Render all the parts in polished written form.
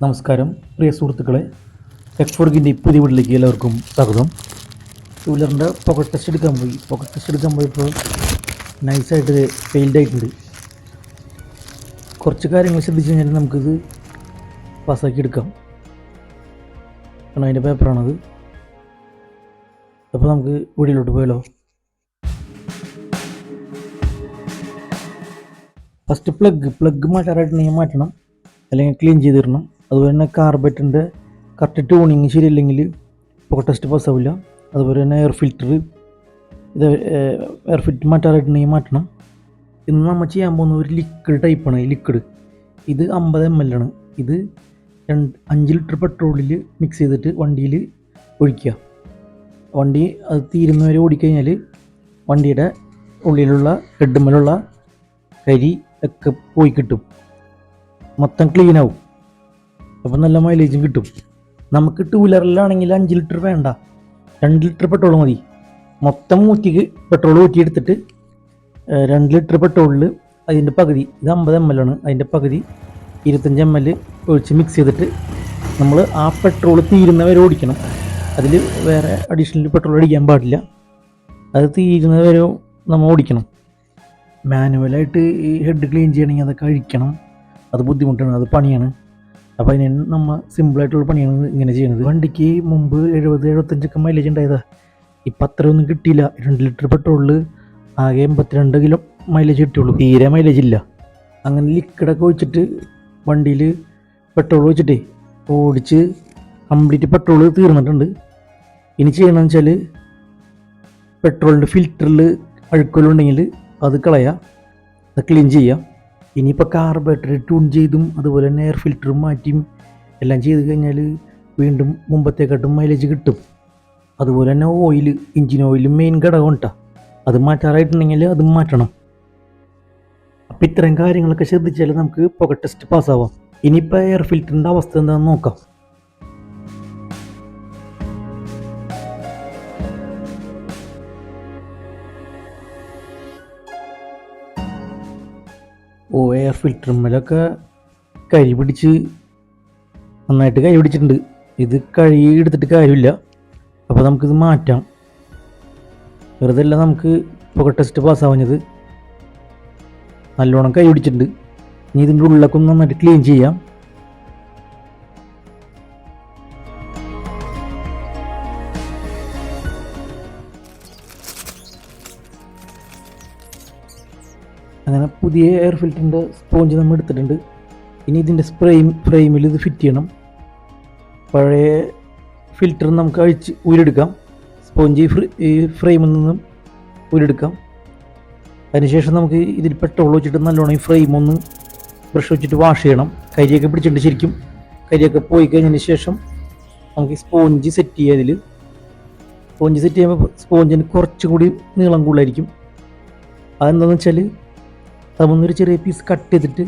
നമസ്കാരം പ്രിയ സുഹൃത്തുക്കളെ, ടെക്ഫോർഗിൻ്റെ പുതിയ വീട്ടിലേക്ക് എല്ലാവർക്കും സ്വാഗതം. ടൂ വീലറിൻ്റെ പോക്കറ്റ് ടെസ്റ്റ് എടുക്കാൻ പോയപ്പോൾ നൈസായിട്ട് ഫെയിൽഡ് ആയിട്ടുണ്ട്. കുറച്ച് കാര്യങ്ങൾ ശ്രദ്ധിച്ച് കഴിഞ്ഞാൽ നമുക്കിത് പാസ്സാക്കി എടുക്കാം. കാരണം അതിൻ്റെ പേപ്പറാണത്. അപ്പോൾ നമുക്ക് വീഡിയോയിലോട്ട് പോയാലോ. ഫസ്റ്റ് പ്ലഗ് മാറ്റാറായിട്ടുണ്ടെങ്കിൽ മാറ്റണം, അല്ലെങ്കിൽ ക്ലീൻ ചെയ്തിടണം. അതുപോലെ തന്നെ കാർബറേറ്ററിൻ്റെ കറക്റ്റ് ട്യൂണിങ് ശരിയല്ലെങ്കിൽ പോക്കറ്റ് ടെസ്റ്റ് പാസ്സാവില്ല. അതുപോലെ തന്നെ എയർ ഫിൽറ്റർ മാറ്റാറായിട്ടുണ്ടെങ്കിൽ മാറ്റണം. ഇന്ന് നമ്മൾ ചെയ്യാൻ പോകുന്ന ഒരു ലിക്വിഡ് ടൈപ്പാണ്. ഈ ലിക്വിഡ് ഇത് 50 ml ആണ്. ഇത് 5 ലിറ്റർ പെട്രോളിൽ മിക്സ് ചെയ്തിട്ട് വണ്ടിയിൽ ഒഴിക്കുക. വണ്ടി അത് തീരുന്നവരെ ഓടിക്കഴിഞ്ഞാൽ വണ്ടിയുടെ ഉള്ളിലുള്ള ഹെഡുമ്മലുള്ള കരി ഒക്കെ പോയി കിട്ടും, മൊത്തം ക്ലീൻ ആവും. അപ്പോൾ നല്ല മൈലേജും കിട്ടും. നമുക്ക് ടൂ വീലറിലാണെങ്കിൽ 5 ലിറ്റർ വേണ്ട, 2 ലിറ്റർ പെട്രോൾ മതി. മൊത്തം പെട്രോൾ ഊറ്റിയെടുത്തിട്ട് 2 ലിറ്റർ പെട്രോളിൽ അതിൻ്റെ പകുതി, ഇത് 50 ml ആണ്, അതിൻ്റെ പകുതി 25 ml ഒഴിച്ച് മിക്സ് ചെയ്തിട്ട് നമ്മൾ ആ പെട്രോൾ തീരുന്നവരെ ഓടിക്കണം. അതിൽ വേറെ അഡീഷണൽ പെട്രോൾ അടിക്കാൻ പാടില്ല. അത് തീരുന്നവരെ നമ്മൾ ഓടിക്കണം. മാനുവലായിട്ട് ഈ ഹെഡ് ക്ലീൻ ചെയ്യണമെങ്കിൽ അതൊക്കെ അഴിക്കണം. അത് ബുദ്ധിമുട്ടാണ്, അത് പണിയാണ്. അപ്പോൾ അതിന് നമ്മൾ സിമ്പിളായിട്ടുള്ള പണിയാണ് ഇങ്ങനെ ചെയ്യുന്നത്. വണ്ടിക്ക് മുമ്പ് 70-75 മൈലേജ് ഉണ്ടായതാ. ഇപ്പം അത്രയൊന്നും കിട്ടിയില്ല. 2 ലിറ്റർ പെട്രോളിൽ ആകെ 82 കിലോ മൈലേജ് കിട്ടുള്ളൂ, തീരെ മൈലേജ് ഇല്ല. അങ്ങനെ ലിക്വിഡൊക്കെ ഒഴിച്ചിട്ട് വണ്ടിയിൽ പെട്രോൾ ഒഴിച്ചിട്ടേ ഓടിച്ച് കംപ്ലീറ്റ് പെട്രോൾ തീർന്നിട്ടുണ്ട്. ഇനി ചെയ്യണമെന്ന് വെച്ചാൽ പെട്രോളിൻ്റെ ഫിൽറ്ററിൽ അഴുക്കലുണ്ടെങ്കിൽ അത് കളയാം, അത് ക്ലീൻ ചെയ്യാം. ഇനിയിപ്പോൾ കാർബറേറ്റർ ട്യൂൺ ചെയ്തും അതുപോലെ തന്നെ എയർ ഫിൽറ്ററും മാറ്റിയും എല്ലാം ചെയ്ത് കഴിഞ്ഞാൽ വീണ്ടും മുമ്പത്തേക്കാട്ടും മൈലേജ് കിട്ടും. അതുപോലെ തന്നെ എൻജിൻ ഓയിൽ മെയിൻ ഘടകം ഉണ്ടാ, അത് മാറ്റാറായിട്ടുണ്ടെങ്കിൽ അതും മാറ്റണം. അപ്പോൾ ഇത്തരം കാര്യങ്ങളൊക്കെ ശ്രദ്ധിച്ചാൽ നമുക്ക് പോക്കറ്റ് ടെസ്റ്റ് പാസ്സാവാം. ഇനിയിപ്പോൾ എയർ ഫിൽറ്ററിൻ്റെ അവസ്ഥ എന്താണെന്ന് നോക്കാം. എയർ ഫിൽറ്ററുമ്മലൊക്കെ നന്നായിട്ട് കരി പിടിച്ചിട്ടുണ്ട്. ഇത് എടുത്തിട്ട് കാര്യമില്ല. അപ്പോൾ നമുക്കിത് മാറ്റാം. വെറുതെ അല്ല നമുക്ക് പോക്കറ്റ് ടെസ്റ്റ് പാസ്സാവുന്നത്. നല്ലോണം കരി പിടിച്ചിട്ടുണ്ട്. ഇനി ഇതിൻ്റെ ഉള്ളിലൊക്കെ ഒന്ന് നന്നായിട്ട് ക്ലീൻ ചെയ്യാം. അങ്ങനെ പുതിയ എയർ ഫിൽറ്ററിൻ്റെ സ്പോഞ്ച് നമ്മൾ എടുത്തിട്ടുണ്ട്. ഇനി ഇതിൻ്റെ ഫ്രെയിമിൽ ഇത് ഫിറ്റ് ചെയ്യണം. പഴയ ഫിൽറ്റർ നമുക്ക് അഴിച്ച് ഊരെടുക്കാം. സ്പോഞ്ച് ഈ ഫ്രെയിമിൽ നിന്നും ഊരെടുക്കാം. അതിനുശേഷം നമുക്ക് ഇതിൽ പെട്രോൾ വെച്ചിട്ട് നല്ലോണം ഈ ഫ്രെയിം ഒന്ന് ബ്രഷ് വെച്ചിട്ട് വാഷ് ചെയ്യണം. കരിയൊക്കെ പിടിച്ചിട്ടുണ്ട്. ശരിക്കും കരിയൊക്കെ പോയി കഴിഞ്ഞതിന് ശേഷം നമുക്ക് ഈ സ്പോഞ്ച് സെറ്റ് ചെയ്യുക. ഇതിൽ സ്പോഞ്ച് സെറ്റ് ചെയ്യുമ്പോൾ സ്പോഞ്ചിന് കുറച്ചും കൂടി നീളം കൂടുതലായിരിക്കും. അതെന്താണെന്ന് വെച്ചാൽ അതൊന്നൊരു ചെറിയ പീസ് കട്ട് ചെയ്തിട്ട്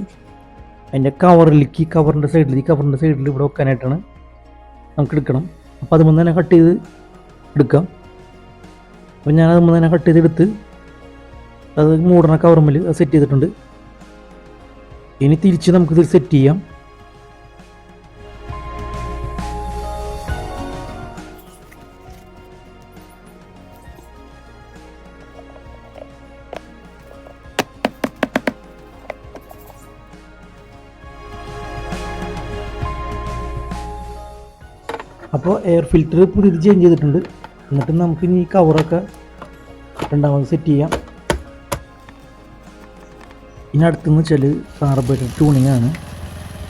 അതിൻ്റെ കവറിൻ്റെ സൈഡിൽ ഇവിടെ വെക്കാനായിട്ടാണ് നമുക്ക് എടുക്കണം. അപ്പോൾ അത് മുന്നേ തന്നെ കട്ട് ചെയ്ത് എടുക്കാം. അപ്പോൾ ഞാനത് മുന്നേ തന്നെ കട്ട് ചെയ്തെടുത്ത് അത് മൂടണ കവറുമ്മിൽ അത് സെറ്റ് ചെയ്തിട്ടുണ്ട്. ഇനി തിരിച്ച് നമുക്കിത് സെറ്റ് ചെയ്യാം. അപ്പോൾ എയർ ഫിൽറ്റർ പുതിയത് ചേഞ്ച് ചെയ്തിട്ടുണ്ട്. എന്നിട്ട് നമുക്ക് ഇനി ഈ കവറൊക്കെ രണ്ടാമത് സെറ്റ് ചെയ്യാം. ഇനി അടുത്തെന്ന് വെച്ചാൽ കാർബറേറ്റർ ട്യൂണിങ് ആണ്.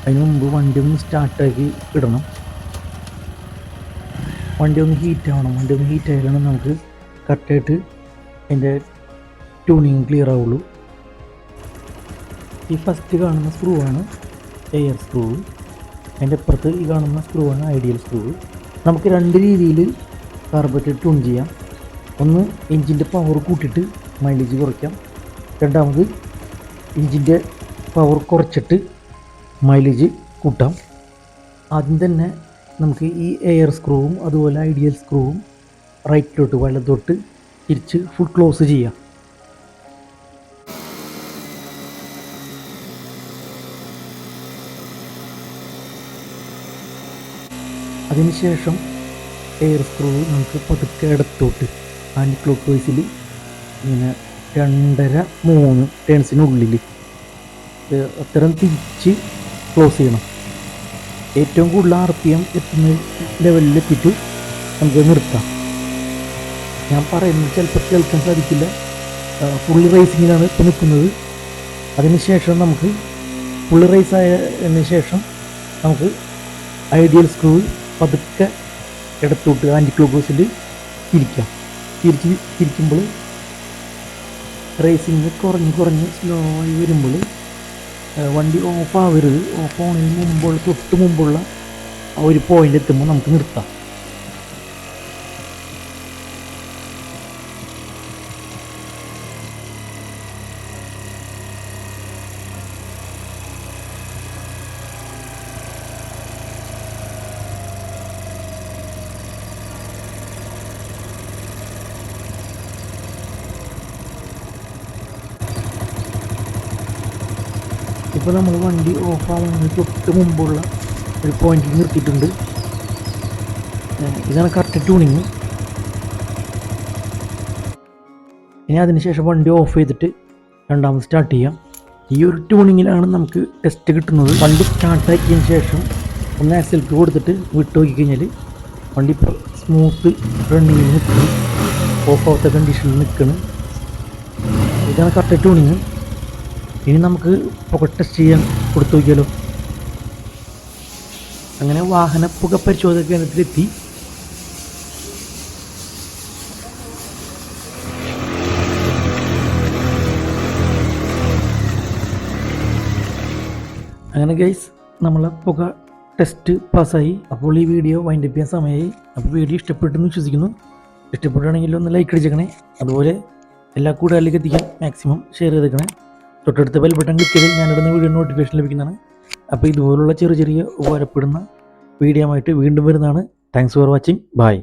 അതിന് മുമ്പ് വണ്ടി ഒന്ന് സ്റ്റാർട്ടാക്കി ഇടണം. വണ്ടി ഒന്ന് ഹീറ്റ് ആയാലാണ് നമുക്ക് കറക്റ്റായിട്ട് അതിൻ്റെ ട്യൂണിങ് ക്ലിയർ ആവുള്ളൂ. ഈ ഫസ്റ്റ് കാണുന്ന സ്ക്രൂ ആണ് എയർ സ്ക്രൂ. അതിൻ്റെ അപ്പുറത്ത് ഈ കാണുന്ന സ്ക്രൂ ആണ് ഐഡിയൽ സ്ക്രൂ. നമുക്ക് 2 രീതിയിൽ കാർബറേറ്റർ ട്യൂൺ ചെയ്യാം. ഒന്ന് എൻജിൻ്റെ പവർ കൂട്ടിയിട്ട് മൈലേജ് കുറയ്ക്കാം. രണ്ടാമത് എൻജിൻ്റെ പവർ കുറച്ചിട്ട് മൈലേജ് കൂട്ടാം. ആദ്യം തന്നെ നമുക്ക് ഈ എയർ സ്ക്രൂവും അതുപോലെ ഐഡിയൽ സ്ക്രൂവും റൈറ്റിലോട്ട് വലത്തോട്ട് തിരിച്ച് ഫുൾ ക്ലോസ് ചെയ്യാം. അതിനുശേഷം എയർ സ്ക്രൂ നമുക്ക് പതുക്കെ ഇടത്തോട്ട് ആൻറ്റി ക്ലോക്ക് വൈസിൽ ഇങ്ങനെ 2.5-3 ടേൺസിനുള്ളിൽ അത്തരം തിരിച്ച് ക്ലോസ് ചെയ്യണം. ഏറ്റവും കൂടുതൽ RPM എത്തുന്ന ലെവലിലെത്തിയിട്ട് നമുക്ക് നിർത്താം. ഞാൻ പറയുന്നത് ചിലപ്പോൾ കേൾക്കാൻ സാധിക്കില്ല. ഫുള്ള് റേസിങ്ങിലാണ് ഇപ്പോൾ നിൽക്കുന്നത്. അതിനുശേഷം നമുക്ക് ഫുള്ള് റേസ് ആയതിനു ശേഷം നമുക്ക് ഐഡിയൽ സ്ക്രൂ പതുക്കെ ഇടത്തോട്ട് ആൻറ്റി ക്ലോക്ക് വൈസിൽ തിരിക്കാം. തിരിക്കുമ്പോൾ റേസിങ് കുറഞ്ഞ് സ്ലോ ആയി വരുമ്പോൾ വണ്ടി ഓഫ് ആവരുത്. ഓഫ് ആവുന്നതിന് തൊട്ട് മുമ്പുള്ള ആ ഒരു പോയിന്റ് എത്തുമ്പോൾ നമുക്ക് നിർത്താം. ഇപ്പോൾ നമ്മൾ വണ്ടി ഓഫ് ആവുന്നതിന് തൊട്ട് മുമ്പുള്ള ഒരു പോയിന്റിൽ നിർത്തിയിട്ടുണ്ട്. ഇതാണ് കറക്റ്റ് ട്യൂണിങ്. ഇനി അതിനുശേഷം വണ്ടി ഓഫ് ചെയ്തിട്ട് രണ്ടാമത് സ്റ്റാർട്ട് ചെയ്യാം. ഈ ഒരു ട്യൂണിങ്ങിലാണ് നമുക്ക് ടെസ്റ്റ് കിട്ടുന്നത്. വണ്ടി സ്റ്റാർട്ടാക്കിയതിന് ശേഷം ഒന്ന് ആക്സിലേക്ക് കൊടുത്തിട്ട് വിട്ട് നോക്കി കഴിഞ്ഞാൽ വണ്ടി ഇപ്പോൾ സ്മൂത്ത് റണ്ണിങ്ങിൽ നിൽക്കുന്നു, ഓഫ് ആവാത്ത കണ്ടീഷനിൽ നിൽക്കുന്നു. ഇതാണ് കറക്റ്റ് ട്യൂണിങ്. ഇനി നമുക്ക് പുക ടെസ്റ്റ് ചെയ്യാൻ കൊടുത്തു നോക്കിയാലോ. അങ്ങനെ വാഹന പുക പരിശോധന കേന്ദ്രത്തിലെത്തി. അങ്ങനെ ഗൈസ് നമ്മളെ പുക ടെസ്റ്റ് പാസ്സായി. അപ്പോൾ ഈ വീഡിയോ വൈൻഡപ്പ് ചെയ്യാൻ സമയമായി. അപ്പോൾ വീഡിയോ ഇഷ്ടപ്പെട്ടെന്ന് വിശ്വസിക്കുന്നു. ഇഷ്ടപ്പെടുകയാണെങ്കിൽ ഒന്ന് ലൈക്ക് അടിച്ചേക്കണേ. അതുപോലെ എല്ലാ കൂട്ടുകാരിലേക്ക് എത്തിക്കാൻ മാക്സിമം ഷെയർ ചെയ്തേക്കണേ. തൊട്ടടുത്ത ബെൽ ബട്ടൺ ക്ലിക്ക് ചെയ്ത് ഞാനിടുന്ന വീഡിയോ നോട്ടിഫിക്കേഷൻ ലഭിക്കുന്നതാണ്. അപ്പോൾ ഇതുപോലുള്ള ചെറിയ ഉപകാരപ്പെടുന്ന വീഡിയോ ആയിട്ട് വീണ്ടും വരുന്നതാണ്. Thanks for watching. ബൈ.